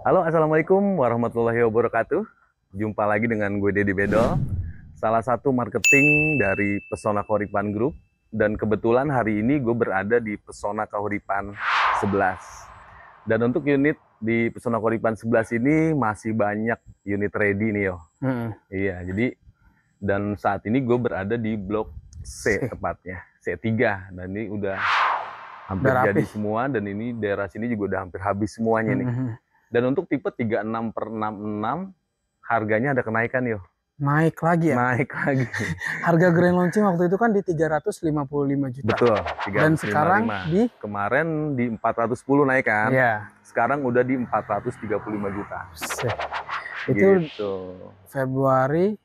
Halo, Assalamualaikum warahmatullahi wabarakatuh. Jumpa lagi dengan gue Dedi Bedol, salah satu marketing dari Pesona Kahuripan Group. Dan kebetulan hari ini gue berada di Pesona Kahuripan 11. Dan untuk unit di Pesona Kahuripan 11 ini masih banyak unit ready nih yo. Iya, jadi dan saat ini gue berada di blok C tepatnya, C3. Dan ini udah hampir Udah jadi rapih. semua, dan ini daerah sini juga udah hampir habis semuanya nih. Dan untuk tipe 36/66 harganya ada kenaikan yo. Naik lagi ya. Naik lagi. Harga grand launching waktu itu kan di 355 juta. Betul, Dan sekarang 355. di Kemarin di 410 naik kan? ya. Sekarang udah di 435 juta. Itu Gitu. Februari,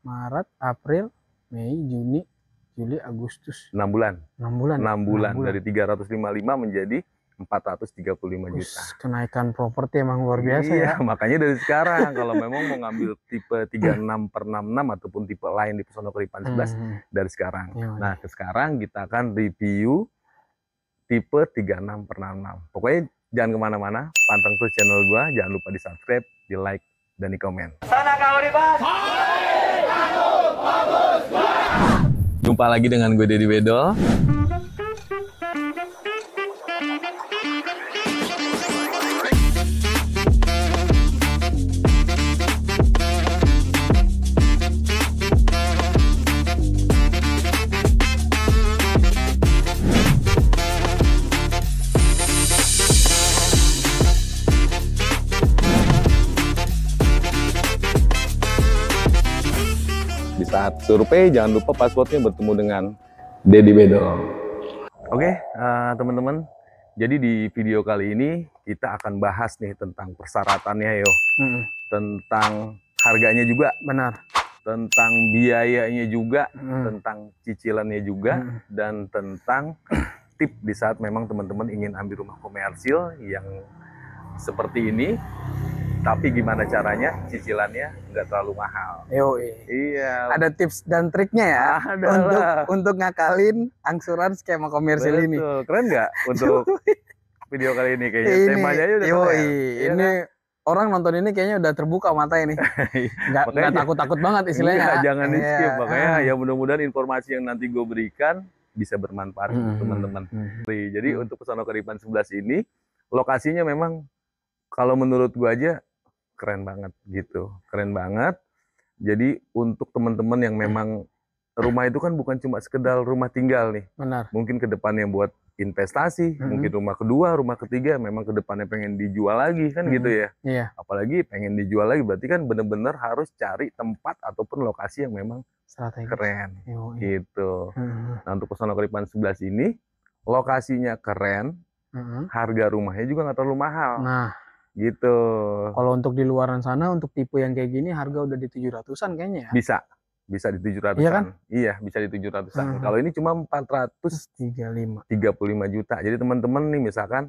Maret, April, Mei, Juni, Juli, Agustus. 6 bulan. 6 bulan. 6 bulan. Dari 355 menjadi 435 juta. Kenaikan properti emang luar biasa Iya, ya. makanya dari sekarang kalau memang mau ngambil tipe 36/66 ataupun tipe lain di Pesona Kahuripan 11 dari sekarang. Iya, Nah, sekarang kita akan review tipe 36/66. Pokoknya jangan kemana-mana, panteng terus channel gua, jangan lupa di subscribe, di like, dan di komen. Pesona Kahuripan. Jumpa lagi dengan gue Dedi Bedol. Di saat survei, jangan lupa passwordnya bertemu dengan Dedi Bedol. Oke, teman-teman. Jadi di video kali ini kita akan bahas nih tentang persyaratannya yo. Tentang harganya juga. Benar. Tentang biayanya juga. Tentang cicilannya juga. Dan tentang tip di saat memang teman-teman ingin ambil rumah komersil yang seperti ini. Tapi gimana caranya cicilannya nggak terlalu mahal. Iya. Ada tips dan triknya ya. Untuk ngakalin angsuran skema komersil ini. Betul. Keren nggak untuk video kali ini kayaknya? Temanya aja udah keren. Ini orang nonton ini kayaknya udah terbuka mata ini. Nggak takut-takut banget istilahnya. Jangan di skip. Makanya ya mudah-mudahan informasi yang nanti gue berikan bisa bermanfaat untuk teman-teman. Jadi untuk Pesona Kahuripan 11 ini lokasinya memang kalau menurut gue aja keren banget gitu, keren banget. Jadi untuk teman-teman yang memang rumah itu kan bukan cuma sekedar rumah tinggal nih. Benar. Mungkin ke depannya buat investasi, mungkin rumah kedua, rumah ketiga, memang ke depannya pengen dijual lagi kan gitu ya. Iya. Apalagi pengen dijual lagi, berarti kan bener-bener harus cari tempat ataupun lokasi yang memang Strategis. Keren gitu. Nah untuk Pesona Kahuripan 11 ini lokasinya keren, harga rumahnya juga nggak terlalu mahal. Nah, gitu. Kalau untuk di luaran sana, untuk tipe yang kayak gini harga udah di 700-an kayaknya ya? Bisa di 700-an. Iya kan? Iya, bisa di 700-an. Kalau ini cuma 435 juta. Jadi teman-teman nih misalkan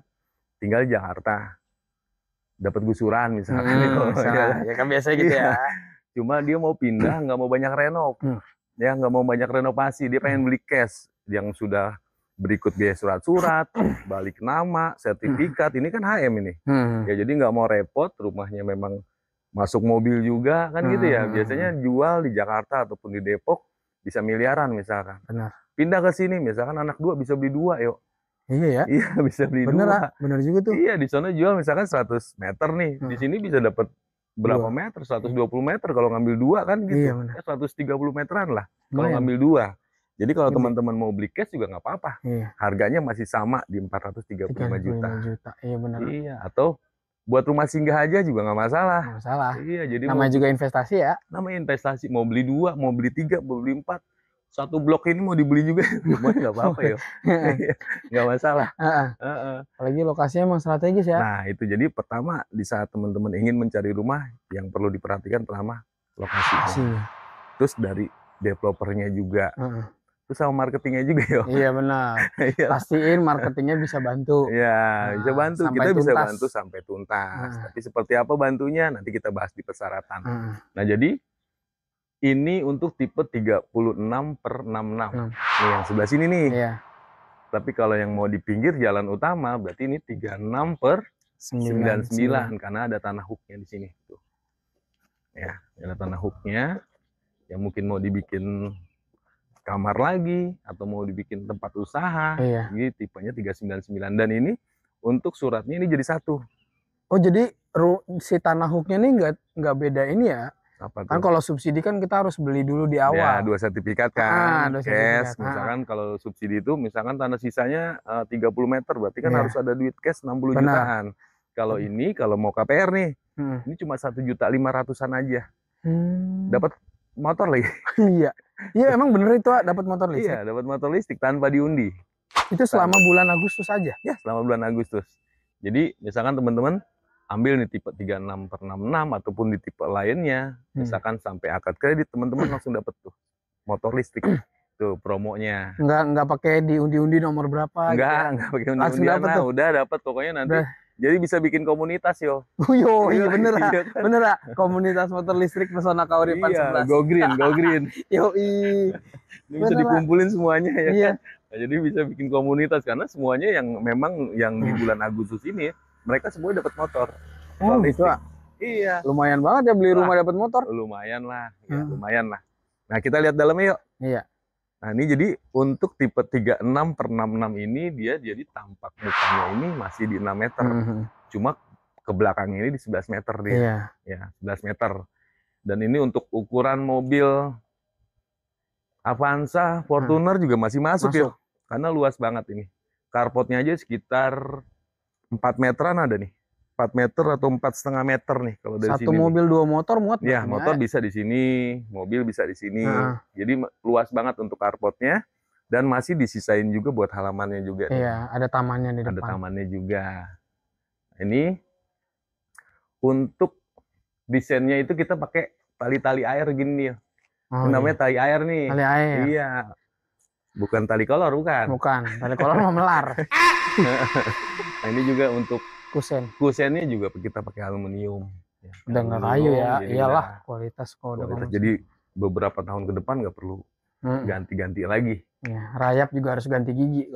tinggal di Jakarta, dapat gusuran misalkan. Ya kan biasa gitu ya. Cuma dia mau pindah, nggak mau banyak renov. Ya, nggak mau banyak renovasi. Dia pengen beli cash yang sudah berikut biaya surat-surat, balik nama, sertifikat. Ini kan HM ini. Ya jadi nggak mau repot, rumahnya memang masuk mobil juga kan gitu ya. Biasanya jual di Jakarta ataupun di Depok bisa miliaran misalkan. Benar. Pindah ke sini misalkan anak dua bisa beli dua yuk. Iya ya. Iya bisa beli dua. Bener juga tuh. Iya di sana jual misalkan 100 meter nih. Di sini bisa dapat berapa meter? 120 meter kalau ngambil dua kan gitu. Iya, 130 meteran lah kalau ngambil dua. Jadi kalau teman-teman mau beli cash juga nggak apa-apa. Harganya masih sama di 435 juta. Iya benar. Iya, atau buat rumah singgah aja juga nggak masalah. Nggak masalah. Iya, jadi namanya juga investasi ya. Namanya investasi. Mau beli dua, mau beli tiga, mau beli empat. Satu blok ini mau dibeli juga, nggak apa-apa ya. Nggak masalah. Apalagi lokasinya emang strategis ya. Nah itu jadi pertama di saat teman-teman ingin mencari rumah yang perlu diperhatikan pertama lokasi. Terus dari developernya juga. Terus sama marketingnya juga yo. Iya benar. Pastiin marketingnya bisa bantu. Iya, bisa bantu. Kita bisa bantu sampai tuntas. Tapi seperti apa bantunya nanti kita bahas di persyaratan. Nah jadi ini untuk tipe 36/66. Nih yang sebelah sini nih. Iya. Tapi kalau yang mau di pinggir jalan utama berarti ini 36/66. 99 karena ada tanah hooknya di sini tuh. Ya, ada tanah hooknya yang mungkin mau dibikin kamar lagi atau mau dibikin tempat usaha. Iya. Ini tipenya 399 dan ini untuk suratnya ini jadi satu. Oh, jadi si tanah hooknya ini nggak beda ini ya? Apa Kan tuh? kalau subsidi kan kita harus beli dulu di Ya, awal. 2 sertifikat kan, 2 cash. sertifikat. Misalkan kalau subsidi itu, misalkan tanah sisanya 30 meter, berarti kan Iya. harus ada duit cash 60 Benar. jutaan. Kalau ini, kalau mau KPR nih, ini cuma 1.500.000-an aja. Dapat motor lagi. Iya. Iya, emang bener itu dapat motor listrik. Iya, dapat motor listrik tanpa diundi. Itu selama bulan Agustus aja? Ya, selama bulan Agustus. Jadi, misalkan teman-teman ambil nih tipe 36/66 ataupun di tipe lainnya, misalkan sampai akad kredit, teman-teman langsung dapat tuh motor listrik. Tuh promonya. Nggak pakai diundi-undi nomor berapa? Nggak pakai undi-undian lah, udah dapat pokoknya nanti. Jadi bisa bikin komunitas yo. Iya bener lah, bener lah. Komunitas motor listrik Pesona Kauripan 11. Go green, go green. Yoi. Ini bisa dikumpulin semuanya ya. Iya. Nah, jadi bisa bikin komunitas karena semuanya yang memang yang di bulan Agustus ini mereka semua dapat motor. Oh gitu. Iya. Lumayan banget ya beli rumah dapat motor. Lumayan lah, ya, lumayan lah. Nah kita lihat dalamnya yuk. Iya. Nah ini jadi untuk tipe 36/66 ini dia jadi tampak mukanya ini masih di 6 meter. Cuma ke belakangnya ini di 11 meter dia. Iya. Ya 11 meter. Dan ini untuk ukuran mobil Avanza, Fortuner juga masih masuk ya. Karena luas banget ini. Carportnya aja sekitar 4 meteran ada nih. 4 meter atau 4,5 meter nih kalau dari sini. Satu mobil 2 motor muat. Ya, motor bisa di sini, mobil bisa di sini. Jadi luas banget untuk carportnya dan masih disisain juga buat halamannya juga. Iya, ada tamannya di depan. Ada tamannya juga. Ini untuk desainnya itu kita pakai tali-tali air gini ya. Namanya tali air nih. Tali air. Iya. Bukan tali kolor, bukan. Bukan, tali kolor mau melar. Nah, ini juga untuk kusennya juga kita pakai aluminium. Ya, udah nggak kayu ya, iyalah kualitas kalau udah. Jadi beberapa tahun ke depan nggak perlu ganti-ganti lagi. Ya, rayap juga harus ganti gigi.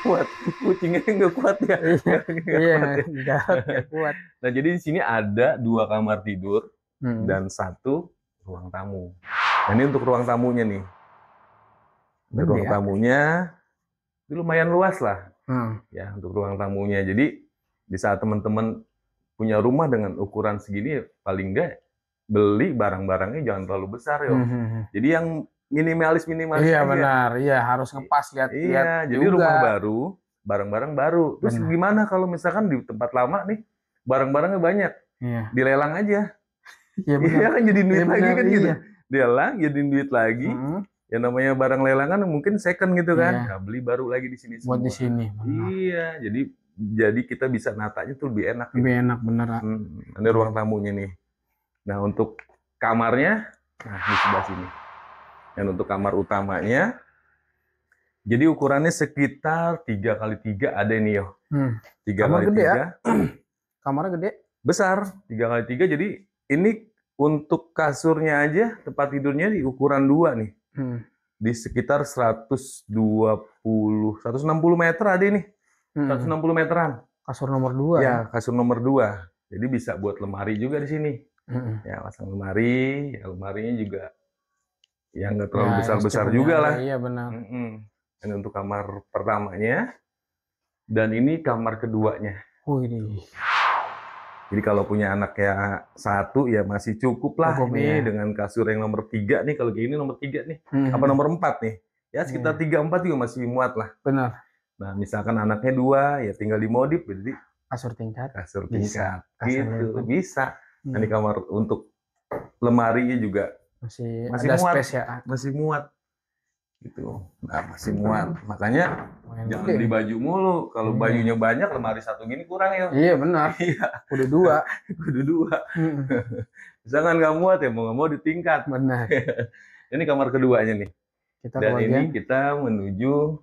Kuat, kucingnya nggak kuat ya. Iya, nggak kuat. Nah jadi di sini ada 2 kamar tidur dan 1 ruang tamu. Nah ini untuk ruang tamunya nih. Ruang tamunya itu lumayan luas lah. Ya untuk ruang tamunya. Jadi di saat teman-teman punya rumah dengan ukuran segini, paling enggak beli barang-barangnya jangan terlalu besar ya. Jadi yang minimalis iya aja. Benar, iya harus ngepas lihat. Iya, jadi juga. Rumah baru, barang-barang baru. Terus gimana kalau misalkan di tempat lama nih barang-barangnya banyak, dilelang aja. Iya kan jadi duit lagi kan gitu. Dilelang jadi duit lagi. Yang namanya barang lelangan mungkin second gitu kan. Nah, beli baru lagi di sini semua. Buat di sini. Iya, jadi kita bisa natanya tuh lebih enak. Lebih enak bener. Ada ruang tamunya nih. Nah, untuk kamarnya di sebelah sini. Dan untuk kamar utamanya jadi ukurannya sekitar 3x3 ada nih yo. 3x3. Gede ya? Kamarnya gede. Besar, 3x3 jadi ini untuk kasurnya aja tempat tidurnya di ukuran 2 nih. Di sekitar 160 meter ada ini. 160 meteran. Kasur nomor 2. Ya, kasur nomor 2. Jadi bisa buat lemari juga di sini. Ya, pasang lemari, ya lemarinya juga yang nggak terlalu besar-besar juga lah. Iya benar. Ini untuk kamar pertamanya. Dan ini kamar keduanya. Jadi kalau punya anak ya 1 ya masih cukup lah nih dengan kasur yang nomor 3 nih. Kalau kayak ini nomor 3 nih, apa nomor 4 nih? Ya sekitar 3-4 juga masih muat lah. Benar. Nah misalkan anaknya 2 ya tinggal dimodif jadi kasur tingkat. Bisa. Gitu bisa. Nah, ini kamar untuk lemarinya juga masih ada muat. Space ya. Masih muat. Gitu. Nah, masih muat. Makanya jangan beli baju mulu. Kalau bajunya banyak, lemari 1 gini kurang ya. Iya benar. Kudu 2. Kudu 2. Misalkan nggak muat ya, mau nggak mau ditingkat. Benar. Ini kamar keduanya nih. Dan ini kita menuju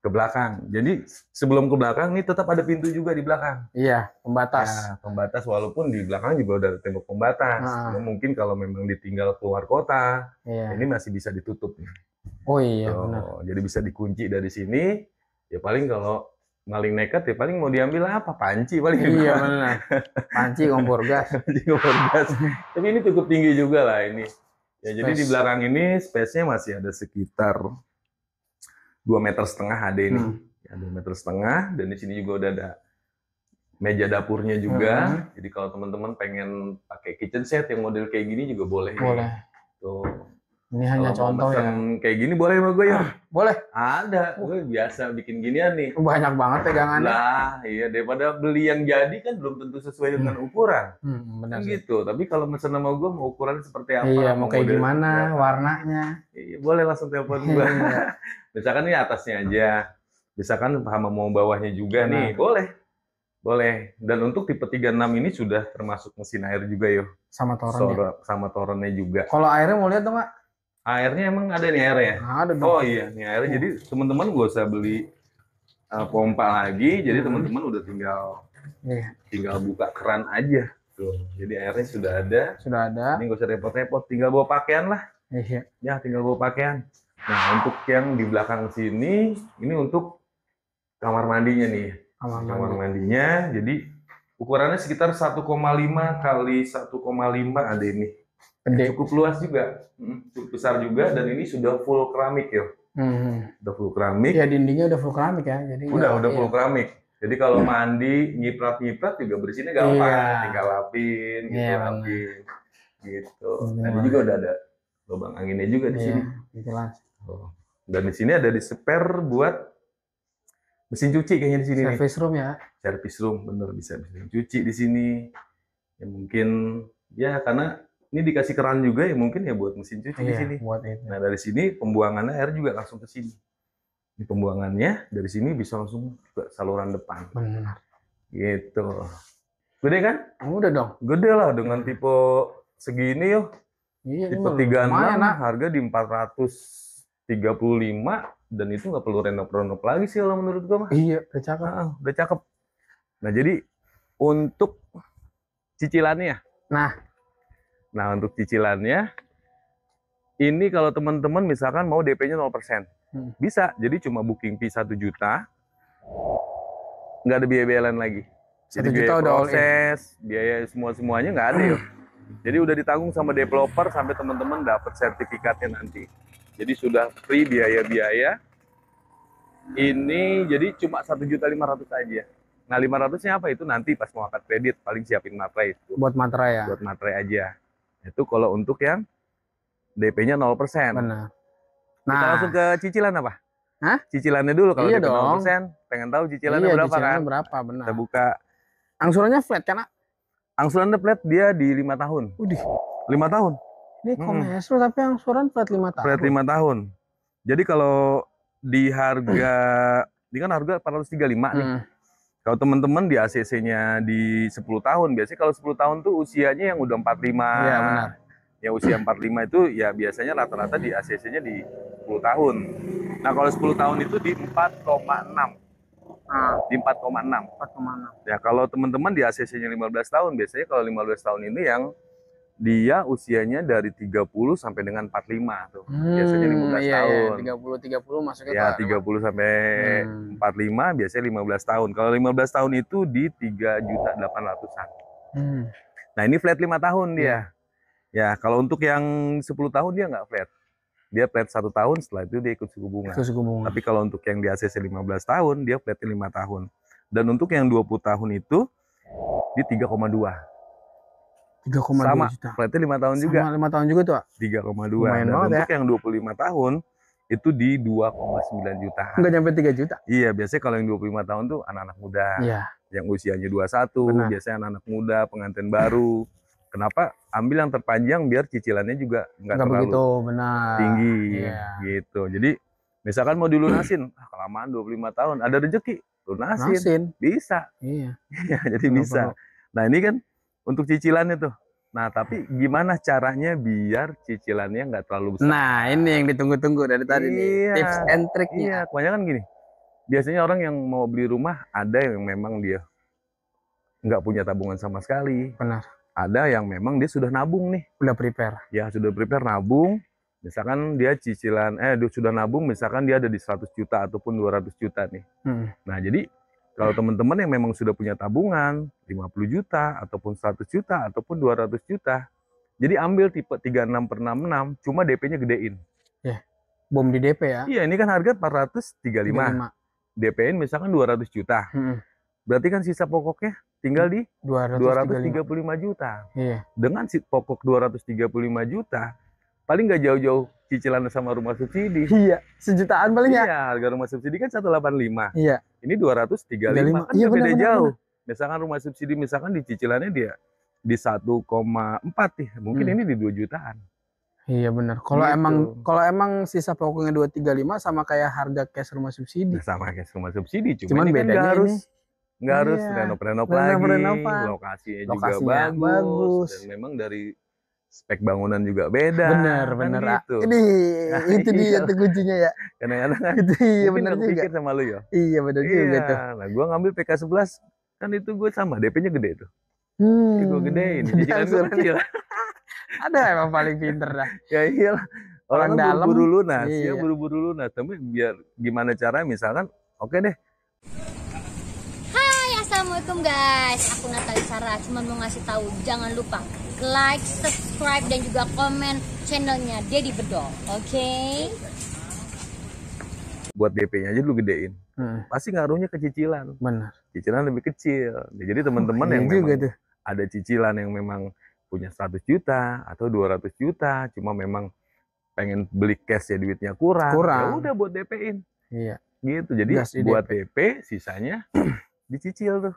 ke belakang. Jadi sebelum ke belakang nih tetap ada pintu juga di belakang. Iya, pembatas. Ya, pembatas walaupun di belakang juga udah ada tembok pembatas. Mungkin kalau memang ditinggal keluar kota, ini masih bisa ditutup nih. Oh iya, benar. Jadi bisa dikunci dari sini. Ya paling kalau maling nekat ya paling mau diambil apa? Panci paling. Iya benar. Panci kompor gas. Panci kompor gas. Tapi ini cukup tinggi juga lah ini. Ya, jadi di belakang ini space-nya masih ada sekitar 2,5 meter ada ini. Ya, 2,5 meter, dan di sini juga udah ada meja dapurnya juga. Jadi kalau teman-teman pengen pakai kitchen set yang model kayak gini juga boleh. Boleh. Tuh. Ini hanya contoh ya. Kayak gini boleh sama gue ya? Boleh. Ada. Gue biasa bikin ginian nih. Banyak banget pegangannya. Lah, iya daripada beli yang jadi kan belum tentu sesuai dengan ukuran. Benar gitu. Tapi kalau mesen sama gue mau ukuran seperti apa? Iya, mau kayak gimana, warnanya. Iya, boleh langsung telepon gue. Misalkan ini atasnya aja. Misalkan sama mau bawahnya juga nih, boleh. Boleh. Dan untuk tipe 36 ini sudah termasuk mesin air juga yo. Sama torennya. Sama torennya juga. Kalau airnya mau lihat dong, Pak? Airnya emang ada nih airnya? Ada dong. Oh iya, nih airnya. Jadi teman-teman gak usah beli pompa lagi. Jadi teman-teman udah tinggal buka keran aja. Tuh. Jadi airnya sudah ada. Sudah ada. Ini gak usah repot-repot. Tinggal bawa pakaian lah. Iya. Ya, tinggal bawa pakaian. Nah, untuk yang di belakang sini, ini untuk kamar mandinya nih. Kamar mandinya. Jadi ukurannya sekitar 1,5 kali 1,5 ada ini. Cukup luas juga, cukup besar juga, dan ini sudah full keramik ya. Udah full keramik. Ya dindingnya udah full keramik ya. Jadi udah full keramik. Jadi kalau mandi nyiprat juga bersihnya gampang, tinggal lapin, gitu, lapin, gitu. Nah, ini juga udah ada lubang anginnya juga di sini. Jelas. Dan di sini ada di spare buat mesin cuci kayaknya di sini. Service room ya. Service room, bener, bisa mesin cuci di sini. Ya mungkin ya karena ini dikasih keran juga ya mungkin ya buat mesin cuci di sini. Buat itu. Nah, dari sini pembuangannya air juga langsung ke sini. Ini pembuangannya dari sini bisa langsung ke saluran depan. Benar. Gitu. Gede kan? Udah dong. Gede lah dengan tipe segini yo. Iya, tipe 36 harga di 435 dan itu nggak perlu renov lagi sih kalau menurut gua mah. Iya, udah cakep. Udah cakep. Nah, jadi untuk cicilannya. Nah, untuk cicilannya, ini kalau teman-teman misalkan mau DP-nya 0%, bisa. Jadi cuma booking fee 1 juta, nggak ada biaya-biaya lain lagi. Jadi biaya proses, biaya semuanya nggak ada ya. Jadi udah ditanggung sama developer sampai teman-teman dapat sertifikatnya nanti. Jadi sudah free biaya-biaya. Ini jadi cuma 1.500.000 aja. Nah, 500-nya apa itu nanti pas mau akad kredit paling siapin materai itu. Buat materai ya. Buat materai aja. Itu kalau untuk yang DP-nya 0%. Benar. Nah, kita langsung ke cicilan apa? Hah? Cicilannya dulu kalau DP 0%. Pengen tahu cicilannya berapa kan? Berapa, benar. Kita buka. Angsurannya flat kan? Angsurannya flat dia di 5 tahun. 5 tahun. Ini Komesro tapi angsuran flat 5 tahun. Flat 5 tahun. Jadi kalau di harga, ini kan harga 435 nih. Kalau teman-teman di ACC-nya di 10 tahun, biasanya kalau 10 tahun tuh usianya yang udah 45. Iya, benar. Yang usia 45 itu ya biasanya rata-rata di ACC-nya di 10 tahun. Nah, kalau 10 tahun itu di 4,6. Di 4,6. Ya, kalau teman-teman di ACC-nya 15 tahun, biasanya kalau 15 tahun ini yang dia usianya dari 30 sampai dengan 45 tuh. Biasanya 15 tahun. 30 masuknya ya, 30 sampai 45 biasanya 15 tahun. Kalau 15 tahun itu di 3.800.000-an. Nah, ini flat 5 tahun dia. Ya, kalau untuk yang 10 tahun dia nggak flat. Dia flat 1 tahun, setelah itu dia ikut suku bunga. Tapi kalau untuk yang di ACC 15 tahun, dia flat 5 tahun. Dan untuk yang 20 tahun itu di 3,2. 3,2 sama, juta. Flatnya 5 tahun juga. Sama 5 tahun juga tuh, 3,2. Dan untuk yang 25 tahun itu di 2,9 juta. Nggak nyampe 3 juta. Iya, biasanya kalau yang 25 tahun tuh anak-anak muda. Iya. Yang usianya 21, biasanya anak-anak muda, pengantin baru. Kenapa? Ambil yang terpanjang biar cicilannya juga nggak terlalu begitu tinggi. Gitu. Jadi misalkan mau dilunasin, kelamaan 25 tahun, ada rezeki, lunasin. Bisa. Iya. Jadi bisa. Nah, ini kan untuk cicilannya tuh. Nah, tapi gimana caranya biar cicilannya nggak terlalu besar? Nah, ini yang ditunggu-tunggu dari tadi nih. Tips and triknya. Iya, kebanyakan gini. Biasanya orang yang mau beli rumah, ada yang memang dia nggak punya tabungan sama sekali. Benar. Ada yang memang dia sudah nabung nih. Udah prepare. Ya, sudah prepare nabung. Misalkan dia cicilan, dia sudah nabung, misalkan dia ada di 100 juta ataupun 200 juta nih. Nah, jadi Kalau teman-teman yang memang sudah punya tabungan 50 juta ataupun 100 juta ataupun 200 juta, jadi ambil tipe 36/66, cuma DP-nya gedein. Ya, bom di DP ya. Iya, ini kan harga 435. 35. DP-in misalkan 200 juta. Berarti kan sisa pokoknya tinggal di 235 juta. Iya. Dengan pokok 235 juta, paling nggak jauh-jauh cicilan sama rumah subsidi. Iya, sejutaan paling ya. Iya, harga rumah subsidi kan 185. Iya. Ini 235 kan iya, beda jauh. Bener. Misalkan rumah subsidi misalkan di cicilannya dia di 1,4 nih, mungkin ini di 2 jutaan. Iya benar. Kalau Gitu. emang sisa pokoknya 235 sama kayak harga cash rumah subsidi. Nah, sama kayak rumah subsidi, Cuman ini kan bedanya nggak harus Iya. renov Renov- lagi, renovan. lokasinya juga Lokasinya bagus, dan memang dari spek bangunan juga beda. Bener. Gitu. Ini itu dia tuh kuncinya ya. Kadang-kadang kan Iya mungkin benar nggak juga. pikir sama lu ya. Iya benar juga tuh. Nah, gua ngambil PK11 kan itu gue sama DP-nya gede tuh. Gue gedein, Jadi cicilan gue kecil. Ada emang paling pinter dah. Ya iyalah. Orang Orang kan dalam, buru-buru lunas, iya. ya buru-buru lunas. Tapi biar gimana cara misalkan, oke deh. Hai, assalamualaikum guys. Aku Natali Sarah. Cuma mau ngasih tahu, jangan lupa like, subscribe dan juga komen channelnya Dedi Bedol. Oke? Buat DP-nya aja dulu gedein. Pasti ngaruhnya ke cicilan. Benar. Cicilan lebih kecil. Jadi teman-teman yang juga memang tuh. ada cicilan yang memang punya 100 juta atau 200 juta, cuma memang pengen beli cash ya duitnya kurang. Ya udah buat DP-in. Iya. Gitu. Jadi buat DP, sisanya dicicil tuh.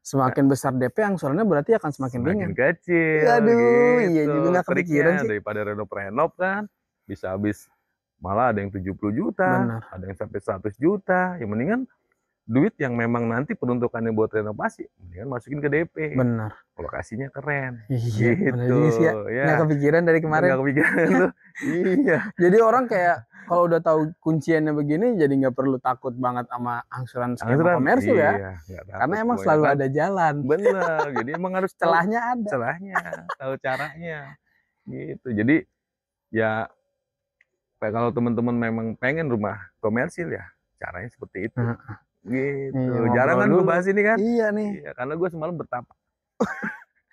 Semakin besar DP angsurannya berarti akan semakin ringan. Kecil. Aduh, gitu. iya juga nggak kepikiran sih. Daripada renov-renov kan bisa habis, malah ada yang 70 juta, Benar. ada yang sampai 100 juta. Ya mendingan duit yang memang nanti peruntukannya buat renovasi, mendingan masukin ke DP. Benar. Lokasinya keren. Iya, Gitu. benar juga sih ya. Nggak kepikiran dari kemarin. Nggak kepikiran tuh. Iya. Jadi orang kayak kalau udah tahu kunciannya begini, jadi nggak perlu takut banget sama angsuran skema komersil ya. Iya, karena emang selalu ada jalan. Bener. Jadi emang harus celahnya ada. Celahnya, tahu caranya. Gitu. Jadi ya kalau teman-teman memang pengen rumah komersil ya caranya seperti itu. Gitu. Iya, jarang kan gue bahas ini kan? Iya nih. Iya, karena gue semalam bertapa.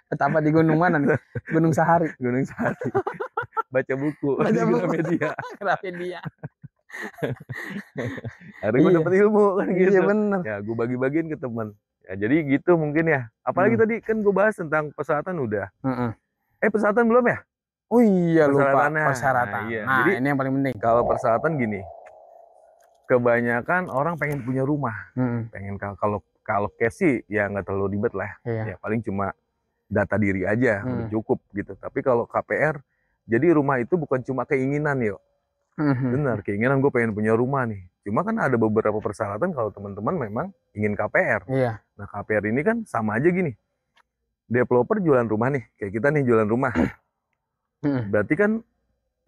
Betapa di gunung mana nih? Gunung Sahari. Gunung Sahari. Baca buku. Baca buku. Media. Gramedia. Hari gue dapet ilmu kan gitu. Iya bener. Ya gue bagi-bagiin ke teman. Ya jadi gitu mungkin ya. Apalagi tadi kan gue bahas tentang persyaratan udah. Persyaratan belum ya? Oh iya lupa persyaratan. Iya. Nah jadi, ini yang paling penting. Kalau persyaratan gini. Kebanyakan orang pengen punya rumah. Pengen kalau cash sih ya nggak terlalu ribet lah. Iya. Ya paling cuma data diri aja udah cukup gitu. Tapi kalau KPR, jadi rumah itu bukan cuma keinginan yo. Benar, keinginan gue pengen punya rumah nih. Cuma kan ada beberapa persyaratan kalau teman-teman memang ingin KPR. Iya. Nah KPR ini kan sama aja gini. Developer jualan rumah nih, kayak kita nih jualan rumah. Berarti kan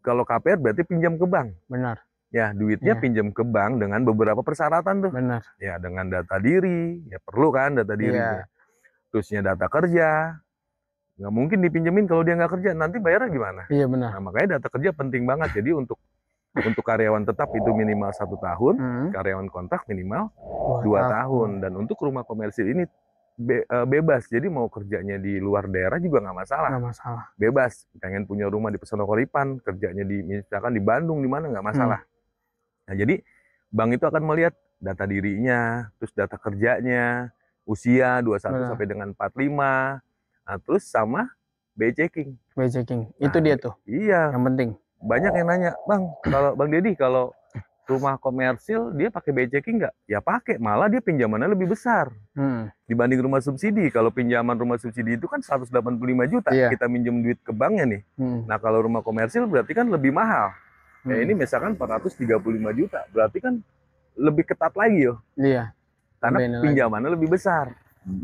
kalau KPR berarti pinjam ke bank. Benar. Ya duitnya pinjam ke bank dengan beberapa persyaratan tuh. Benar. Ya dengan data diri, ya perlu kan data diri. Iya. Terusnya data kerja. Nggak mungkin dipinjemin kalau dia nggak kerja, nanti bayarnya gimana? Iya benar. Nah makanya data kerja penting banget. Jadi untuk karyawan tetap itu minimal 1 tahun, karyawan kontrak minimal 2 tahun. Dan untuk rumah komersil ini bebas. Jadi mau kerjanya di luar daerah juga nggak masalah. Nggak masalah. Bebas. Pengen punya rumah di Pesona Koripan, kerjanya di misalkan di Bandung di mana nggak masalah. Nah jadi bank itu akan melihat data dirinya, terus data kerjanya, usia 21 sampai dengan 45. Nah, terus sama BI checking. BI checking. Itu dia tuh. Iya. Yang penting. Banyak yang nanya, "Bang, kalau Bang Dedi kalau rumah komersil dia pakai BI checking nggak?" Ya pakai, malah dia pinjamannya lebih besar. Dibanding rumah subsidi. Kalau pinjaman rumah subsidi itu kan 185 juta. Iya. Kita minjem duit ke banknya nih. Nah, kalau rumah komersil berarti kan lebih mahal. Ya ini misalkan 435 juta. Berarti kan lebih ketat lagi yo. Iya. Karena pinjamannya lebih besar.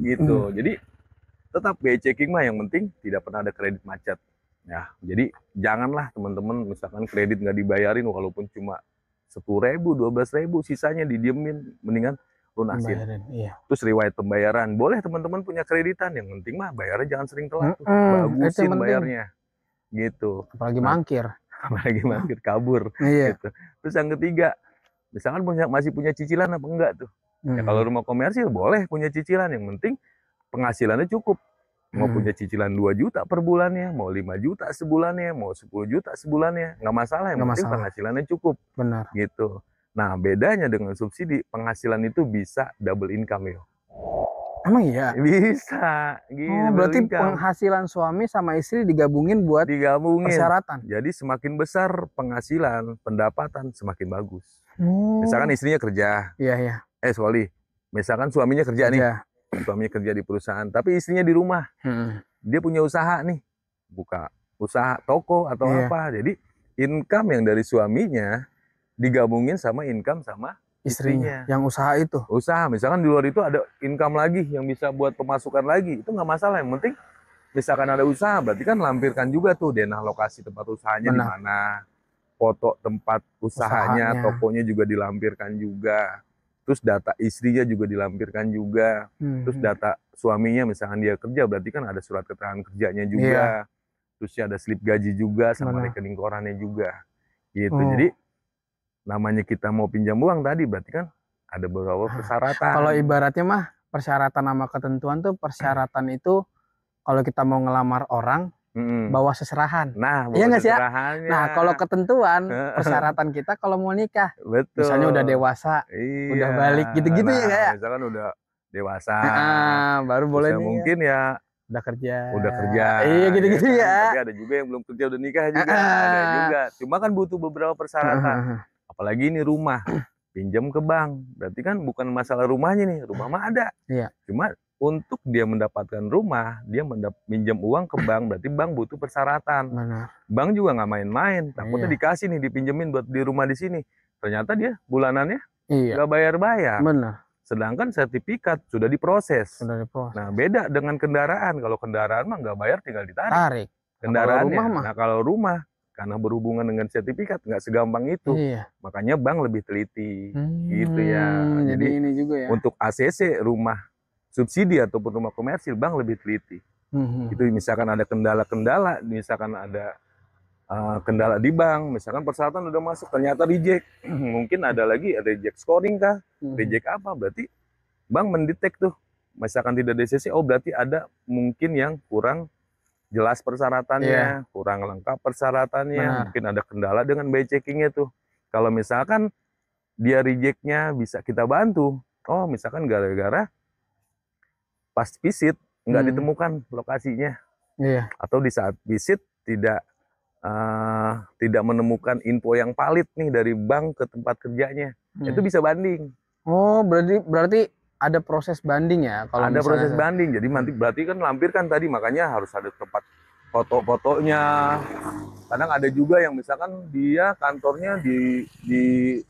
Gitu. Jadi tetap BI checking mah yang penting tidak pernah ada kredit macet. Ya, jadi janganlah teman-teman misalkan kredit nggak dibayarin walaupun cuma 10.000, 12.000, sisanya didiemin, mendingan lunasin. Iya. Terus riwayat pembayaran, boleh teman-teman punya kreditan, yang penting mah bayarnya jangan sering telat, bagusin bayarnya, gitu. Apalagi mangkir. Apalagi mangkir kabur. Iya. Gitu. Terus yang ketiga, misalkan masih punya cicilan apa enggak tuh? Ya kalau rumah komersil boleh punya cicilan, yang penting penghasilannya cukup. Mau punya cicilan 2 juta per bulannya, mau 5 juta sebulannya, mau 10 juta sebulannya, nggak masalah, yang penting penghasilannya cukup. Benar. Gitu. Nah, bedanya dengan subsidi, penghasilan itu bisa double income, yo. Emang iya? Bisa. Gini, berarti penghasilan suami sama istri digabungin buat persyaratan. Jadi semakin besar penghasilan, pendapatan semakin bagus. Misalkan istrinya kerja. Iya. Sorry. Misalkan suaminya kerja nih. Suaminya kerja di perusahaan, tapi istrinya di rumah. Dia punya usaha nih. Buka usaha toko atau apa. Jadi income yang dari suaminya digabungin sama income sama istrinya. Yang usaha itu. Usaha, misalkan di luar itu ada income lagi yang bisa buat pemasukan lagi. Itu nggak masalah, yang penting misalkan ada usaha, berarti kan lampirkan juga tuh denah lokasi tempat usahanya di mana. Foto tempat usahanya, tokonya juga dilampirkan juga. Terus data istrinya juga dilampirkan juga. Terus data suaminya, misalkan dia kerja, berarti kan ada surat keterangan kerjanya juga. Terus ada slip gaji juga, sama rekening korannya juga. Gitu. Jadi namanya kita mau pinjam uang tadi, berarti kan ada beberapa persyaratan. Kalau ibaratnya mah persyaratan sama ketentuan tuh, persyaratan itu kalau kita mau ngelamar orang, bawa seserahan. Nah, iya nggak sih ya? Nah, kalau ketentuan persyaratan kita kalau mau nikah, misalnya udah dewasa, udah balik gitu-gitu ya kayak. Misalkan udah dewasa, baru boleh nih. Mungkin ya udah kerja. Iya, gitu-gitu ya. Tapi ada juga yang belum kerja udah nikah juga, ada juga. Cuma kan butuh beberapa persyaratan. Apalagi ini rumah, pinjam ke bank. Berarti kan bukan masalah rumahnya nih, rumah mah ada. Iya. Cuma untuk dia mendapatkan rumah, dia minjam uang ke bank, berarti bank butuh persyaratan. Bank juga nggak main-main, takutnya dikasih nih, dipinjemin buat di rumah di sini. Ternyata dia bulanannya nggak bayar-bayar. Sedangkan sertifikat sudah diproses. Nah, beda dengan kendaraan. Kalau kendaraan mah nggak bayar, tinggal ditarik. Kendaraannya. Nah, kalau rumah, karena berhubungan dengan sertifikat, nggak segampang itu. Makanya bank lebih teliti. Gitu ya. Jadi ini juga ya. Untuk ACC rumah subsidi ataupun rumah komersil, bank lebih teliti. Itu misalkan ada kendala-kendala, misalkan ada kendala di bank, misalkan persyaratan udah masuk, ternyata reject. Mungkin ada lagi reject scoring kah? Reject apa? Berarti bank mendetek tuh. Misalkan tidak DCC, oh berarti ada mungkin yang kurang jelas persyaratannya, kurang lengkap persyaratannya, mungkin ada kendala dengan by checkingnya tuh. Kalau misalkan dia rejectnya bisa kita bantu, oh misalkan gara-gara pas visit nggak ditemukan lokasinya, atau di saat visit tidak menemukan info yang valid nih dari bank ke tempat kerjanya, itu bisa banding. Oh, berarti ada proses banding ya? Kalau ada proses banding, jadi nanti berarti kan lampirkan tadi, makanya harus ada tempat foto-fotonya. Kadang ada juga yang misalkan dia kantornya di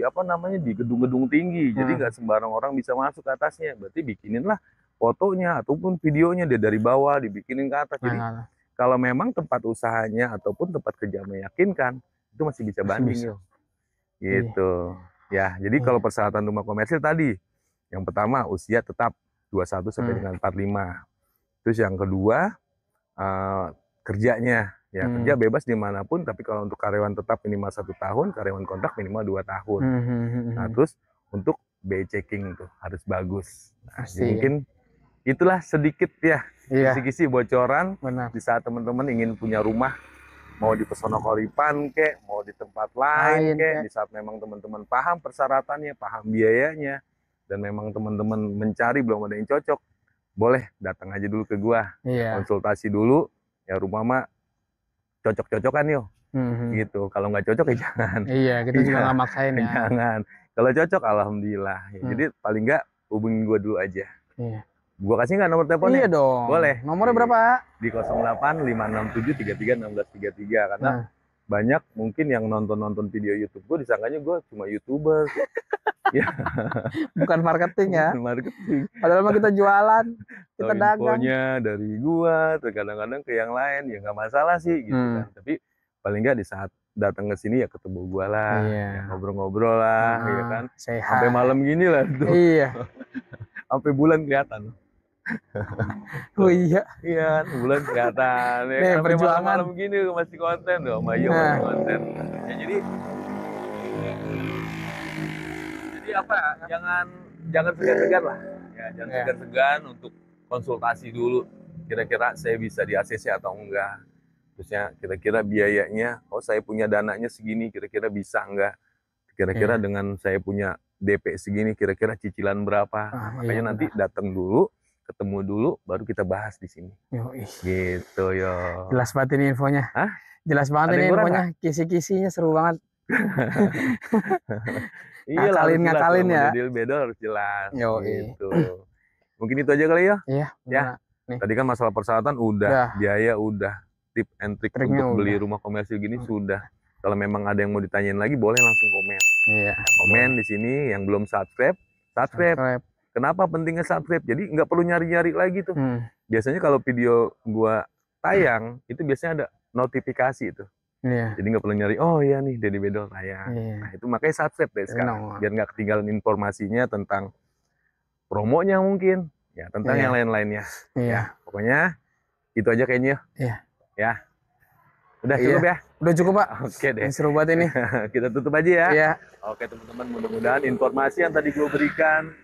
apa namanya, di gedung-gedung tinggi, jadi nggak sembarang orang bisa masuk ke atasnya. Berarti bikinin lah fotonya ataupun videonya, dia dari bawah dibikinin ke atas. Jadi kalau memang tempat usahanya ataupun tempat kerja meyakinkan, itu masih bisa banding. Gitu. Ya, jadi kalau persyaratan rumah komersil tadi, yang pertama usia tetap 21 sampai dengan 45. Terus yang kedua kerjanya, ya kerja bebas dimanapun, tapi kalau untuk karyawan tetap minimal 1 tahun, karyawan kontrak minimal 2 tahun. Nah, terus untuk BI checking tuh harus bagus. Nah, mungkin itulah sedikit ya, kisi-kisi bocoran. Di saat teman-teman ingin punya rumah, mau di Pesona Koripan kek, mau di tempat lain kek, di saat memang teman-teman paham persyaratannya, paham biayanya, dan memang teman-teman mencari belum ada yang cocok, boleh datang aja dulu ke gua, konsultasi dulu. Ya rumah mah cocok-cocokan yo, gitu. Kalau nggak cocok ya jangan. Kita juga nggak maksain ya. Jangan. Kalau cocok, alhamdulillah. Jadi paling nggak hubungin gua dulu aja. Gua kasih nggak nomor teleponnya? Iya dong. Boleh. Nomornya berapa? Di 08 567 33 16 33, karena banyak mungkin yang nonton video YouTube gue disangkanya gue cuma YouTuber. Ya. Bukan marketing ya. Marketing. Padahal mah kita jualan, kita dagang. Infonya dari gua, terkadang-kadang ke yang lain, ya nggak masalah sih gitu kan. Tapi paling nggak di saat datang ke sini ya ketemu gua lah, ya, ngobrol-ngobrol lah, ya kan. Sampai malam gini lah tuh. Sampai bulan kelihatan. Oh iya. Iya, bulan kelihatan. Ya, nih, sampai malam-malam gini masih konten tuh, sama Ayo masih konten. Ya, jadi apa? jangan segan-segan lah. Ya, jangan segan-segan untuk konsultasi dulu. Kira-kira saya bisa di ACC atau enggak. Terusnya kira-kira biayanya, oh saya punya dananya segini, kira-kira bisa enggak? Kira-kira dengan saya punya DP segini, kira-kira cicilan berapa? Makanya nanti datang dulu, ketemu dulu, baru kita bahas di sini. Gitu yo. Jelas banget ini infonya. Hah? Jelas banget ini infonya. Kisi-kisinya seru banget. Iya, ngakalin ya. Deal Bedol harus jelas. Gitu. Mungkin itu aja kali ya. Iya. Ya. Tadi kan masalah persyaratan udah, biaya udah, tip and trick untuk beli rumah komersil gini sudah. Kalau memang ada yang mau ditanyain lagi, boleh langsung komen. Iya. Komen di sini yang belum subscribe. Kenapa pentingnya subscribe? Jadi nggak perlu nyari-nyari lagi tuh. Biasanya kalau video gua tayang, itu biasanya ada notifikasi itu. Iya. Jadi nggak perlu nyari, oh iya nih Dedi Bedol tayang. Nah itu makanya subscribe deh sekarang. Biar nggak ketinggalan informasinya tentang promonya mungkin. Ya tentang yang lain-lainnya. Ya, pokoknya itu aja kayaknya. Iya. Ya. Udah cukup ya? Udah cukup, Pak. Oke deh. Seru banget ini. Kita tutup aja ya. Iya. Oke teman-teman, mudah-mudahan informasi yang tadi gue berikan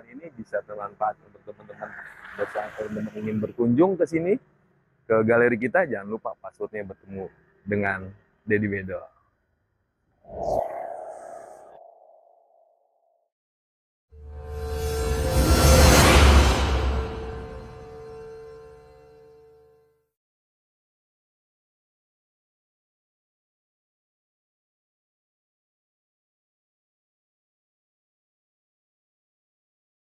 ini bisa bermanfaat untuk teman-teman. Saat teman-teman ingin berkunjung ke sini, ke galeri kita, jangan lupa passwordnya bertemu dengan Dedi Bedol.